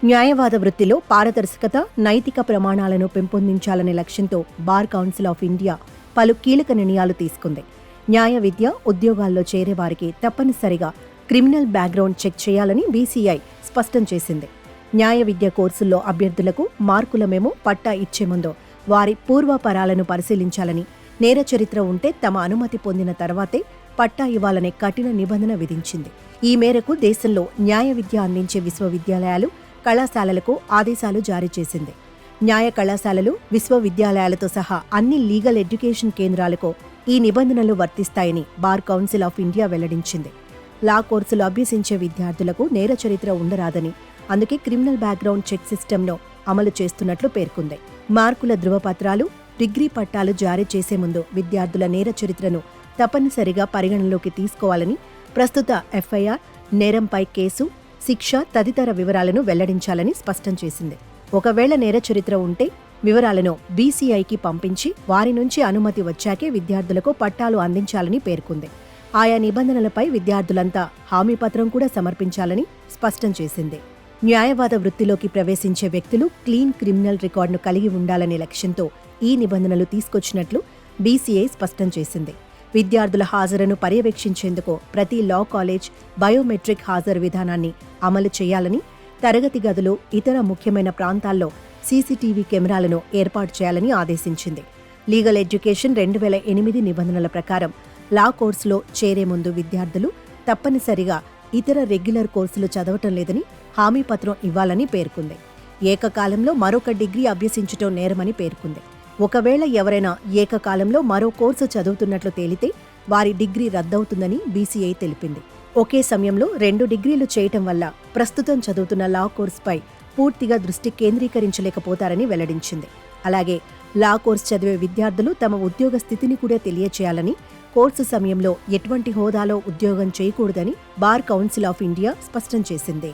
న్యాయవాద వృత్తిలో పారదర్శకత, నైతిక ప్రమాణాలను పెంపొందించాలనే లక్ష్యంతో బార్ కౌన్సిల్ ఆఫ్ ఇండియా పలు కీలక నిర్ణయాలు తీసుకుంది. న్యాయ విద్య ఉద్యోగాల్లో చేరేవారికి తప్పనిసరిగా క్రిమినల్ బ్యాక్గ్రౌండ్ చెక్ చేయాలని బీసీఐ స్పష్టం చేసింది. న్యాయ విద్య కోర్సుల్లో అభ్యర్థులకు మార్కుల మెమో, పట్టా ఇచ్చే ముందు వారి పూర్వాపరాలను పరిశీలించాలని, నేర చరిత్ర ఉంటే తమ అనుమతి పొందిన తర్వాతే పట్టా ఇవ్వాలనే కఠిన నిబంధన విధించింది. ఈ మేరకు దేశంలో న్యాయ విద్య అందించే విశ్వవిద్యాలయాలు, కళాశాలలకు ఆదేశాలు జారీ చేసింది. న్యాయ కళాశాలలు, విశ్వవిద్యాలయాలతో సహా అన్ని లీగల్ ఎడ్యుకేషన్ కేంద్రాలకు ఈ నిబంధనలు వర్తిస్తాయని బార్ కౌన్సిల్ ఆఫ్ ఇండియా వెల్లడించింది. లా కోర్సులు అభ్యసించే విద్యార్థులకు నేర చరిత్ర ఉండరాదని, అందుకే క్రిమినల్ బ్యాక్గ్రౌండ్ చెక్ సిస్టమ్ను అమలు చేస్తున్నట్లు పేర్కొంది. మార్కుల ధృవపత్రాలు, డిగ్రీ పట్టాలు జారీ చేసే ముందు విద్యార్థుల నేర చరిత్రను తప్పనిసరిగా పరిగణనలోకి తీసుకోవాలని, ప్రస్తుత ఎఫ్ఐఆర్, నేరంపై కేసు, శిక్ష తదితర వివరాలను వెల్లడించాలని స్పష్టం చేసింది. ఒకవేళ నేర చరిత్ర ఉంటే వివరాలను బీసీఐకి పంపించి వారి నుంచి అనుమతి వచ్చాకే విద్యార్థులకు పట్టాలు అందించాలని పేర్కొంది. ఆయా నిబంధనలపై విద్యార్థులంతా హామీ పత్రం కూడా సమర్పించాలని స్పష్టం చేసింది. న్యాయవాద వృత్తిలోకి ప్రవేశించే వ్యక్తులు క్లీన్ క్రిమినల్ రికార్డును కలిగి ఉండాలనే లక్ష్యంతో ఈ నిబంధనలు తీసుకొచ్చినట్లు బీసీఐ స్పష్టం చేసింది. విద్యార్థుల హాజరును పర్యవేక్షించేందుకు ప్రతి లా కాలేజ్ బయోమెట్రిక్ హాజరు విధానాన్ని అమలు చేయాలని, తరగతి గదులు, ఇతర ముఖ్యమైన ప్రాంతాల్లో సీసీటీవీ కెమెరాలను ఏర్పాటు చేయాలని ఆదేశించింది. లీగల్ ఎడ్యుకేషన్ 2008 నిబంధనల ప్రకారం లా కోర్సులో చేరే ముందు విద్యార్థులు తప్పనిసరిగా ఇతర రెగ్యులర్ కోర్సులు చదవటం లేదని హామీ పత్రం ఇవ్వాలని పేర్కొంది. ఏకకాలంలో మరొక డిగ్రీ అభ్యసించటం నేరమని పేర్కొంది. ఒకవేళ ఎవరైనా ఏకకాలంలో మరో కోర్సు చదువుతున్నట్లు తేలితే వారి డిగ్రీ రద్దవుతుందని బీసీఐ తెలిపింది. ఒకే సమయంలో 2 డిగ్రీలు చేయటం వల్ల ప్రస్తుతం చదువుతున్న లా కోర్సుపై పూర్తిగా దృష్టి కేంద్రీకరించలేకపోతారని వెల్లడించింది. అలాగే లా కోర్సు చదివే విద్యార్థులు తమ ఉద్యోగ స్థితిని కూడా తెలియచేయాలని, కోర్సు సమయంలో ఎటువంటి హోదాలో ఉద్యోగం చేయకూడదని బార్ కౌన్సిల్ ఆఫ్ ఇండియా స్పష్టం చేసింది.